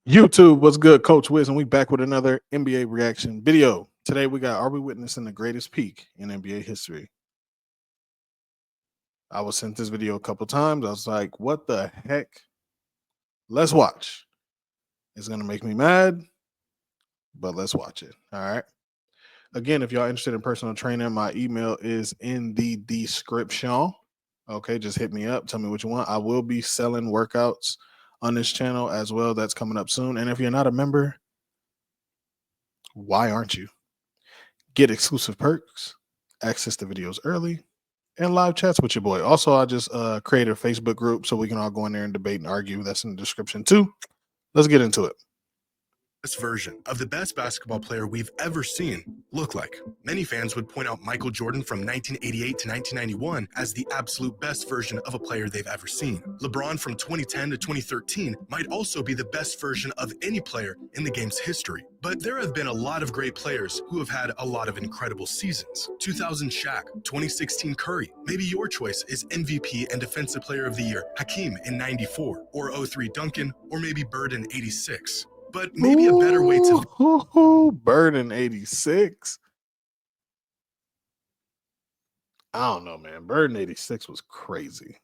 YouTube, what's good? Coach Wiz, and we back with another NBA reaction video. Today we got, are we witnessing the greatest peak in NBA history? I was sent this video a couple times. I was like, what the heck? Let's watch. It's going to make me mad, but let's watch it. All right. Again, if y'all interested in personal training, my email is in the description. Okay, just hit me up. Tell me what you want. I will be selling workouts on this channel as well. That's coming up soon. And if you're not a member, why aren't you? Get exclusive perks, access to videos early, and live chats with your boy. Also, I just created a Facebook group so we can all go in there and debate and argue. That's in the description too. Let's get into it. Best version of the best basketball player we've ever seen look like. Many fans would point out Michael Jordan from 1988 to 1991 as the absolute best version of a player they've ever seen. LeBron from 2010 to 2013 might also be the best version of any player in the game's history. But there have been a lot of great players who have had a lot of incredible seasons. 2000 Shaq, 2016 Curry. Maybe your choice is MVP and Defensive Player of the Year Hakeem in 94, or 03 Duncan, or maybe Bird in 86. But maybe a better way to Bird in 86. I don't know, man. Bird in 86 was crazy.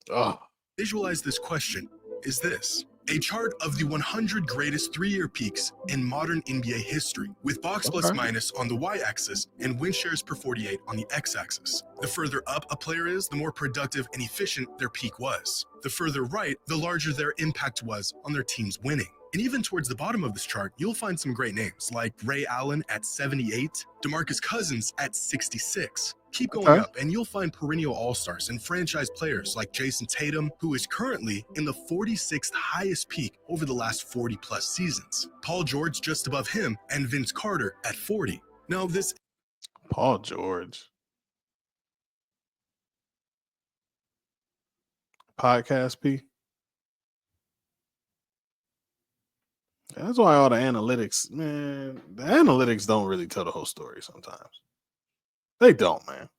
Oh, visualize this question is this. A chart of the 100 greatest three-year peaks in modern NBA history, with box plus minus on the y-axis and win shares per 48 on the x-axis. The further up a player is, the more productive and efficient their peak was. The further right, the larger their impact was on their team's winning. And even towards the bottom of this chart, you'll find some great names like Ray Allen at 78, DeMarcus Cousins at 66. Keep going up and you'll find perennial all-stars and franchise players like Jason Tatum, who is currently in the 46th highest peak over the last 40 plus seasons. Paul George just above him, and Vince Carter at 40. Now this Paul George. Podcast P. That's why all the analytics, man, the analytics don't really tell the whole story sometimes. They don't, man.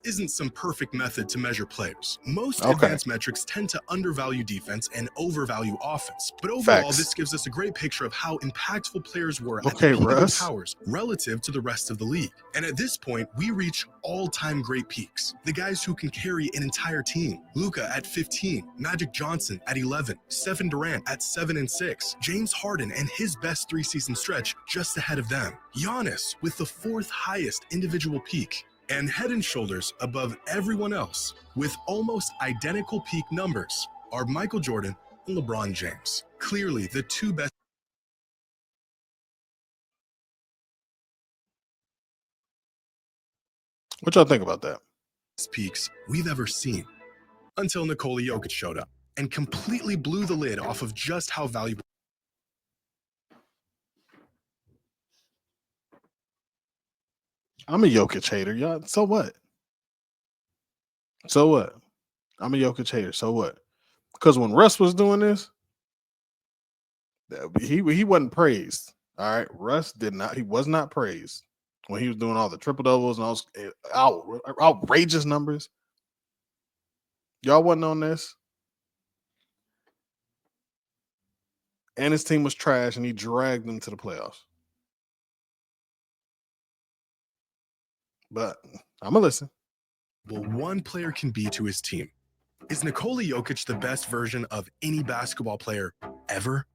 Isn't some perfect method to measure players. Most advanced metrics tend to undervalue defense and overvalue offense. But overall, this gives us a great picture of how impactful players were at the peak of their powers relative to the rest of the league. And at this point, we reach all-time great peaks. The guys who can carry an entire team. Luka at 15, Magic Johnson at 11, Stephen Durant at 7 and 6, James Harden and his best three-season stretch just ahead of them. Giannis with the 4th highest individual peak. And head and shoulders above everyone else, with almost identical peak numbers, are Michael Jordan and LeBron James. Clearly the two best. What y'all think about that? Peaks we've ever seen. Until Nikola Jokic showed up and completely blew the lid off of just how valuable. I'm a Jokic hater, y'all. So what? So what? I'm a Jokic hater. So what? Because when Russ was doing this, he wasn't praised. All right, Russ did not. He was not praised when he was doing all the triple doubles and all those outrageous numbers. Y'all wasn't on this, and his team was trash, and he dragged them to the playoffs. But I'm going to listen. Well, one player can be to his team. Is Nikola Jokic the best version of any basketball player ever?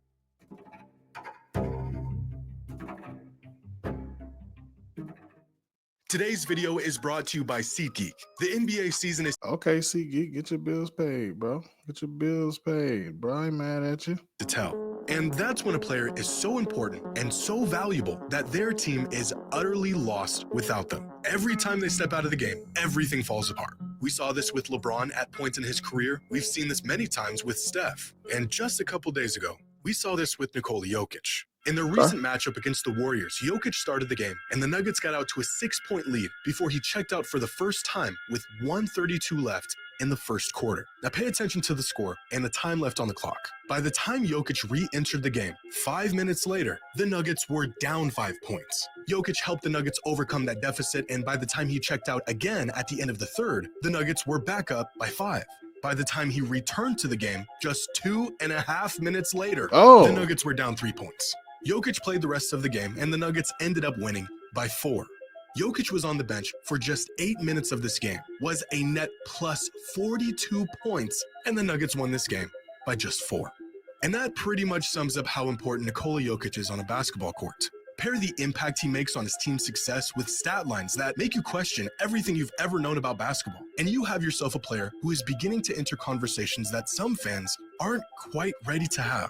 Today's video is brought to you by SeatGeek. The NBA season is... Okay, SeatGeek, get your bills paid, bro. Get your bills paid, bro. I ain't mad at you. ...to tell. And that's when a player is so important and so valuable that their team is utterly lost without them. Every time they step out of the game, everything falls apart. We saw this with LeBron at points in his career. We've seen this many times with Steph. And just a couple days ago, we saw this with Nikola Jokic. In their recent matchup against the Warriors, Jokic started the game, and the Nuggets got out to a 6-point lead before he checked out for the first time with 1:32 left in the first quarter. Now pay attention to the score and the time left on the clock. By the time Jokic re-entered the game, 5 minutes later, the Nuggets were down 5 points. Jokic helped the Nuggets overcome that deficit, and by the time he checked out again at the end of the third, the Nuggets were back up by 5. By the time he returned to the game, just 2.5 minutes later, Oh. the Nuggets were down 3 points. Jokic played the rest of the game, and the Nuggets ended up winning by 4. Jokic was on the bench for just 8 minutes of this game, was a net plus 42 points, and the Nuggets won this game by just 4. And that pretty much sums up how important Nikola Jokic is on a basketball court. Pair the impact he makes on his team's success with stat lines that make you question everything you've ever known about basketball, and you have yourself a player who is beginning to enter conversations that some fans aren't quite ready to have.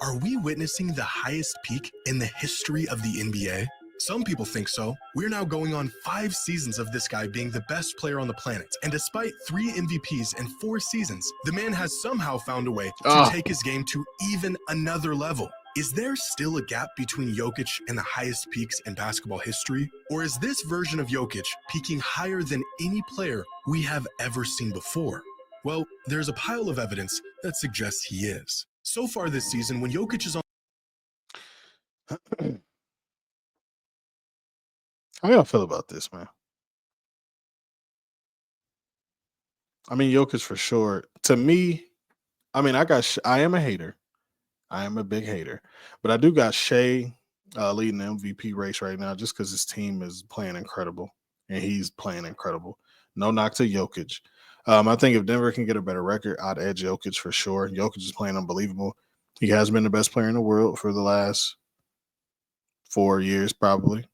Are we witnessing the highest peak in the history of the NBA? Some people think so. We're now going on 5 seasons of this guy being the best player on the planet, and despite 3 MVPs and 4 seasons, the man has somehow found a way to take his game to even another level. Is there still a gap between Jokic and the highest peaks in basketball history? Or is this version of Jokic peaking higher than any player we have ever seen before? Well, there's a pile of evidence that suggests he is. So far this season, when Jokic is on... How y'all feel about this, man? I mean, Jokic for sure. To me, I mean, I am a hater. I am a big hater, but I do got Shea leading the MVP race right now just because his team is playing incredible and he's playing incredible. No knock to Jokic. I think if Denver can get a better record, I'd edge Jokic for sure. Jokic is playing unbelievable. He has been the best player in the world for the last 4 years, probably.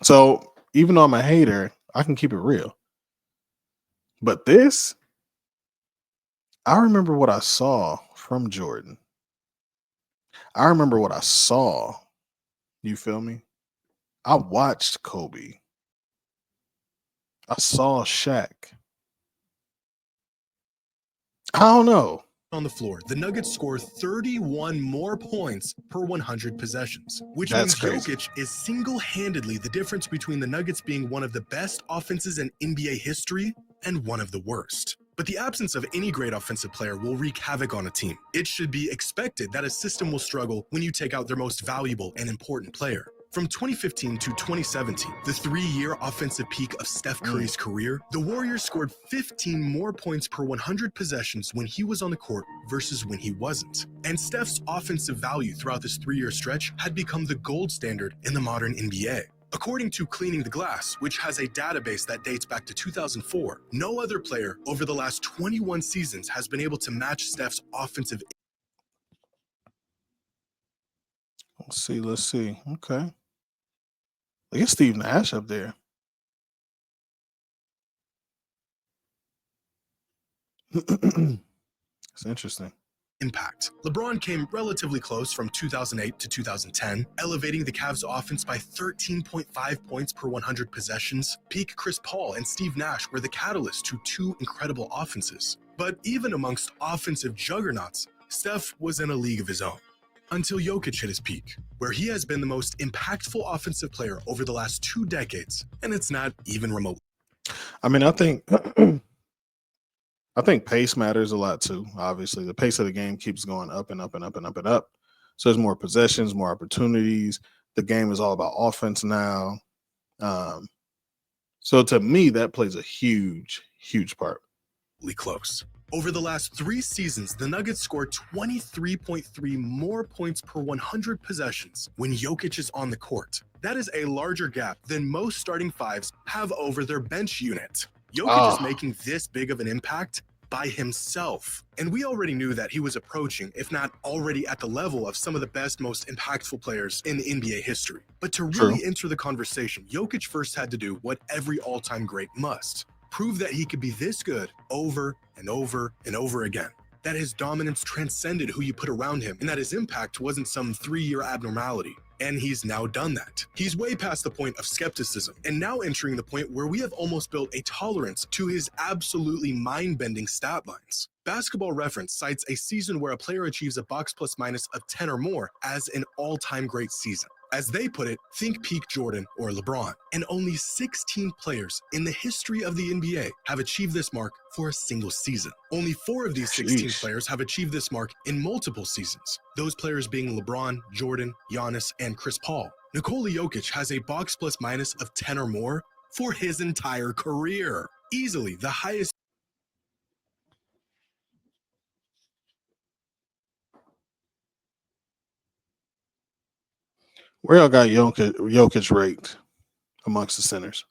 So even though I'm a hater, I can keep it real. But this, I remember what I saw from Jordan. I remember what I saw. You feel me? I watched Kobe. I saw Shaq. I don't know. On the floor, the Nuggets score 31 more points per 100 possessions, which That's means crazy. Jokic is single-handedly the difference between the Nuggets being one of the best offenses in NBA history and one of the worst. But the absence of any great offensive player will wreak havoc on a team. It should be expected that a system will struggle when you take out their most valuable and important player. From 2015 to 2017, the 3-year offensive peak of Steph Curry's career, the Warriors scored 15 more points per 100 possessions when he was on the court versus when he wasn't. And Steph's offensive value throughout this 3-year stretch had become the gold standard in the modern NBA. According to Cleaning the Glass, which has a database that dates back to 2004, no other player over the last 21 seasons has been able to match Steph's offensive. Let's see. Okay. Look at Steve Nash up there. It's interesting. Impact. LeBron came relatively close from 2008 to 2010, elevating the Cavs offense by 13.5 points per 100 possessions. Peak Chris Paul and Steve Nash were the catalyst to 2 incredible offenses. But even amongst offensive juggernauts, Steph was in a league of his own. Until Jokic hit his peak, where he has been the most impactful offensive player over the last 2 decades, and it's not even remote. I mean, I think pace matters a lot too. Obviously, the pace of the game keeps going up and up and up and up and up. So there's more possessions, more opportunities. The game is all about offense now. So to me, that plays a huge, huge part. Close. Over the last 3 seasons, the Nuggets scored 23.3 more points per 100 possessions when Jokic is on the court. That is a larger gap than most starting fives have over their bench unit. Jokic is making this big of an impact by himself. And we already knew that he was approaching, if not already at the level of some of the best, most impactful players in NBA history. But to really enter the conversation, Jokic first had to do what every all-time great must. Prove that he could be this good over and over and over again. That his dominance transcended who you put around him, and that his impact wasn't some 3-year abnormality. And he's now done that. He's way past the point of skepticism, and now entering the point where we have almost built a tolerance to his absolutely mind-bending stat lines. Basketball Reference cites a season where a player achieves a box plus minus of 10 or more as an all-time great season. As they put it, think peak Jordan or LeBron. And only 16 players in the history of the NBA have achieved this mark for a single season. Only 4 of these 16 players have achieved this mark in multiple seasons. Those players being LeBron, Jordan, Giannis, and Chris Paul. Nikola Jokic has a box plus minus of 10 or more for his entire career. Easily the highest. Where y'all got Jokic ranked amongst the centers?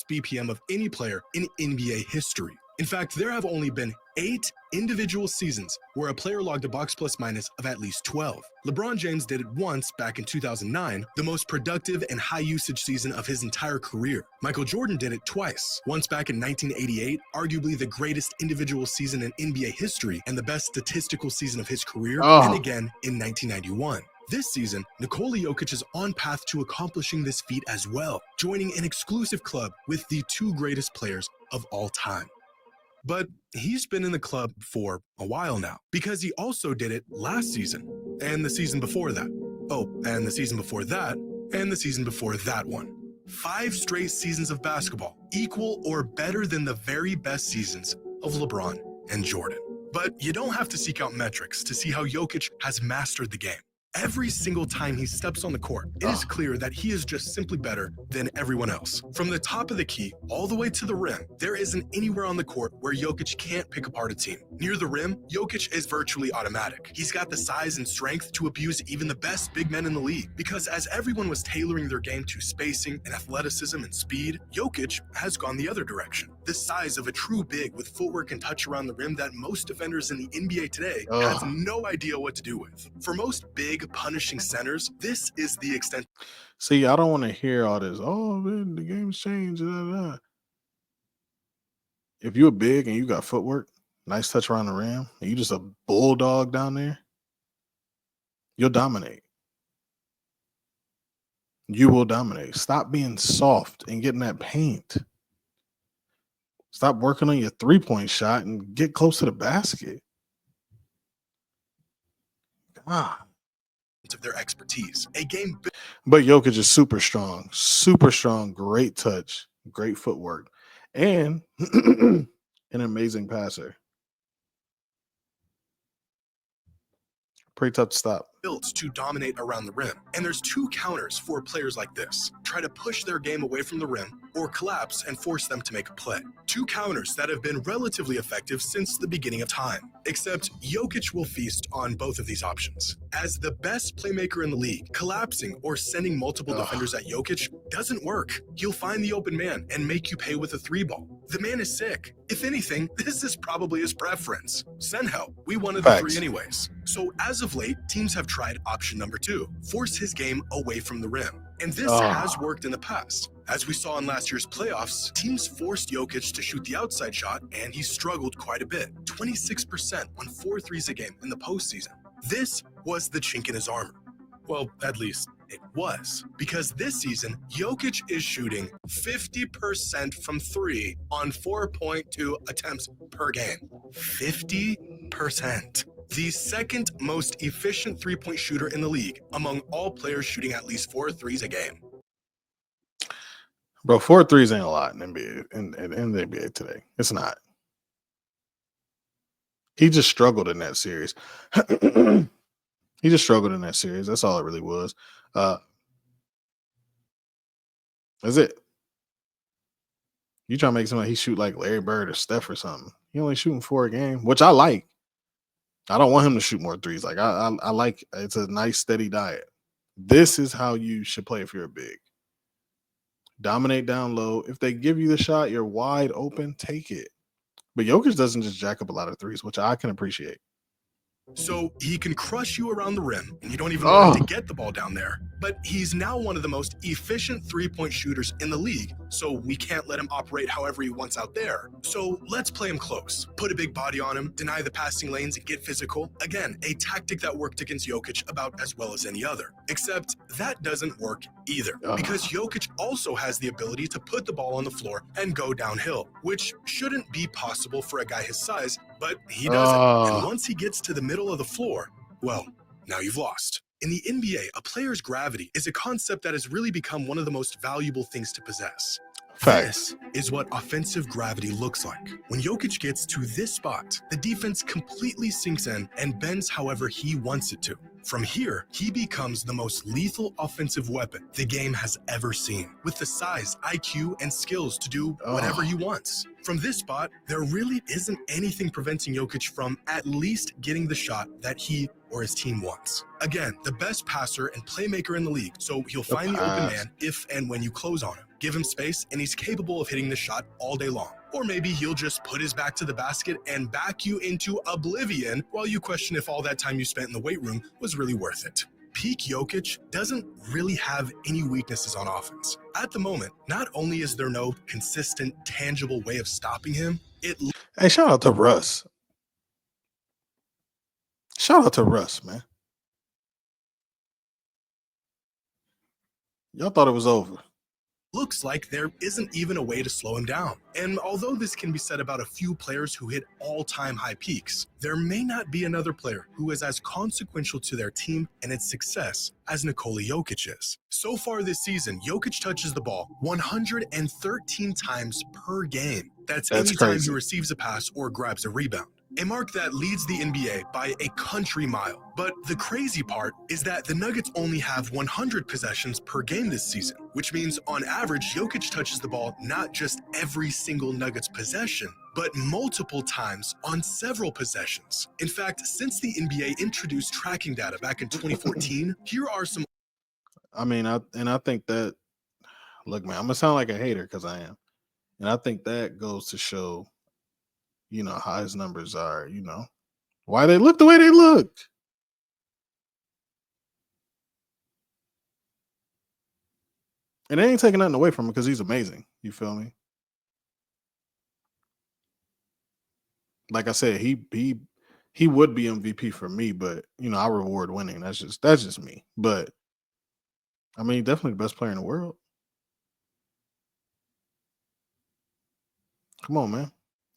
BPM of any player in NBA history. In fact, there have only been 8 individual seasons where a player logged a box plus minus of at least 12. LeBron James did it once back in 2009, the most productive and high usage season of his entire career. Michael Jordan did it twice, once back in 1988, arguably the greatest individual season in NBA history and the best statistical season of his career, and again in 1991. This season, Nikola Jokic is on path to accomplishing this feat as well, joining an exclusive club with the 2 greatest players of all time. But he's been in the club for a while now, because he also did it last season, and the season before that. Oh, and the season before that, and the season before that one. 5 straight seasons of basketball, equal or better than the very best seasons of LeBron and Jordan. But you don't have to seek out metrics to see how Jokic has mastered the game. Every single time he steps on the court, it is clear that he is just simply better than everyone else. From the top of the key all the way to the rim, there isn't anywhere on the court where Jokic can't pick apart a team. Near the rim, Jokic is virtually automatic. He's got the size and strength to abuse even the best big men in the league. Because as everyone was tailoring their game to spacing and athleticism and speed, Jokic has gone the other direction. The size of a true big with footwork and touch around the rim that most defenders in the NBA today have no idea what to do with. For most big, punishing centers, this is the extent. See, I don't want to hear all this. Oh, man, the game's changed. If you're big and you got footwork, nice touch around the rim, and you just a bulldog down there, you'll dominate. You will dominate. Stop being soft and getting that paint. Stop working on your 3-point shot and get close to the basket. Of their expertise. A game. But Jokic is super strong, great touch, great footwork, and an amazing passer. Pretty tough to stop. Built to dominate around the rim. And there's 2 counters for players like this. Try to push their game away from the rim or collapse and force them to make a play. 2 counters that have been relatively effective since the beginning of time. Except Jokic will feast on both of these options. As the best playmaker in the league, collapsing or sending multiple defenders at Jokic doesn't work. He'll find the open man and make you pay with a 3-ball. The man is sick. If anything, this is probably his preference. Send help. We wanted the 3 anyways. So as of late, teams have tried option number 2, force his game away from the rim. And this has worked in the past. As we saw in last year's playoffs, teams forced Jokic to shoot the outside shot, and he struggled quite a bit. 26% on 4 threes a game in the postseason. This was the chink in his armor. Well, at least it was. Because this season, Jokic is shooting 50% from 3 on 4.2 attempts per game. 50%. The second most efficient 3-point shooter in the league among all players shooting at least 4 threes a game. Bro, 4 threes ain't a lot in NBA in the NBA today. It's not. He just struggled in that series. He just struggled in that series. That's all it really was. That's it. You trying to make somebody he shoot like Larry Bird or Steph or something. He only shooting 4 a game, which I like. I don't want him to shoot more threes. Like I like, it's a nice steady diet. This is how you should play if you're a big. Dominate down low. If they give you the shot, you're wide open, take it. But Jokic doesn't just jack up a lot of threes, which I can appreciate. So he can crush you around the rim, and you don't even want to get the ball down there. But he's now one of the most efficient 3-point shooters in the league, so we can't let him operate however he wants out there. So let's play him close. Put a big body on him, deny the passing lanes, and get physical. Again, a tactic that worked against Jokic about as well as any other. Except that doesn't work either, because Jokic also has the ability to put the ball on the floor and go downhill, which shouldn't be possible for a guy his size, but he doesn't. And once he gets to the middle of the floor, well, now you've lost. In the NBA, a player's gravity is a concept that has really become one of the most valuable things to possess. This is what offensive gravity looks like. When Jokic gets to this spot, the defense completely sinks in and bends however he wants it to. From here, he becomes the most lethal offensive weapon the game has ever seen, with the size, IQ, and skills to do whatever he wants. From this spot, there really isn't anything preventing Jokic from at least getting the shot that he or his team wants. Again, the best passer and playmaker in the league, so he'll find the open man if and when you close on him. Give him space, and he's capable of hitting the shot all day long. Or maybe he'll just put his back to the basket and back you into oblivion while you question if all that time you spent in the weight room was really worth it. Peak Jokic doesn't really have any weaknesses on offense. At the moment, not only is there no consistent, tangible way of stopping him, Hey, shout out to Russ. Shout out to Russ, man. Y'all thought it was over. looks like there isn't even a way to slow him down. And although this can be said about a few players who hit all-time high peaks, there may not be another player who is as consequential to their team and its success as Nikola Jokic is. So far this season, Jokic touches the ball 113 times per game. That's any time he receives a pass or grabs a rebound. A mark that leads the NBA by a country mile. But the crazy part is that the Nuggets only have 100 possessions per game this season, which means on average, Jokic touches the ball not just every single Nuggets possession, but multiple times on several possessions. In fact, since the NBA introduced tracking data back in 2014, here are some. I think that, look, man, I'm gonna sound like a hater because I am. And I think that goes to show, how his numbers are, why they look the way they look. And they ain't taking nothing away from him because he's amazing. You feel me? Like I said, he would be MVP for me, but I reward winning. That's just me. But I mean, definitely the best player in the world. Come on, man.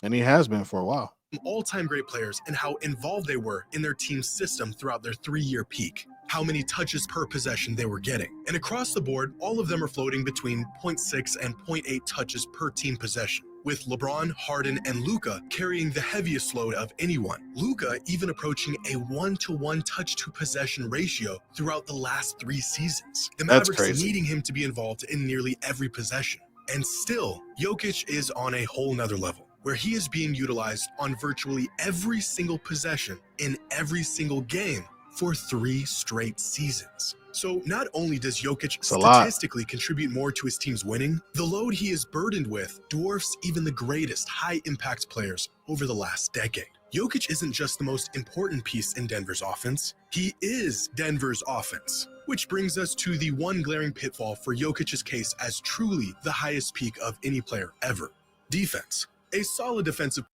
And he has been for a while. All-time great players and how involved they were in their team's system throughout their 3-year peak, how many touches per possession they were getting. And across the board, all of them are floating between 0.6 and 0.8 touches per team possession, with LeBron, Harden, and Luka carrying the heaviest load of anyone. Luka even approaching a 1-to-1 touch-to-possession ratio throughout the last 3 seasons. The Mavericks needing him to be involved in nearly every possession. And still, Jokic is on a whole nother level, where he is being utilized on virtually every single possession in every single game for 3 straight seasons. So not only does Jokic statistically contribute more to his team's winning, the load he is burdened with dwarfs even the greatest high-impact players over the last decade. Jokic isn't just the most important piece in Denver's offense, he is Denver's offense. Which brings us to the one glaring pitfall for Jokic's case as truly the highest peak of any player ever. Defense. A solid defensive.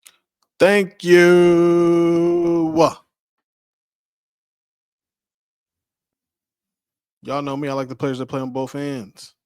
Thank you. Y'all know me. I like the players that play on both ends.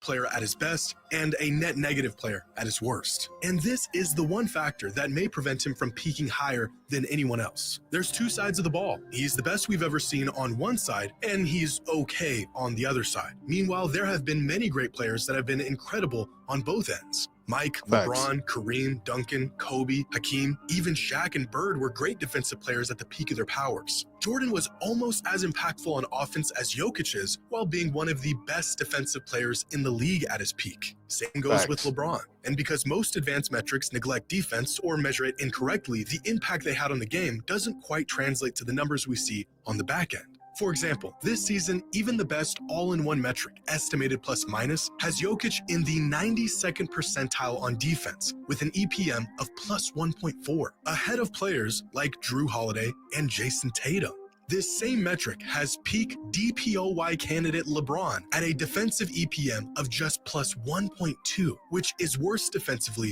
Player at his best and a net negative player at his worst. And this is the one factor that may prevent him from peaking higher than anyone else. There's 2 sides of the ball. He's the best we've ever seen on one side, and he's okay on the other side. Meanwhile, there have been many great players that have been incredible on both ends. Mike, LeBron, Kareem, Duncan, Kobe, Hakeem, even Shaq and Bird were great defensive players at the peak of their powers. Jordan was almost as impactful on offense as Jokic is, while being one of the best defensive players in the league at his peak. Same goes with LeBron. And because most advanced metrics neglect defense or measure it incorrectly, the impact they had on the game doesn't quite translate to the numbers we see on the back end. For example, this season, even the best all-in-one metric, estimated plus minus, has Jokic in the 92nd percentile on defense with an EPM of plus 1.4, ahead of players like Drew Holiday and Jason Tatum. This same metric has peak DPOY candidate LeBron at a defensive EPM of just plus 1.2, which is worse defensively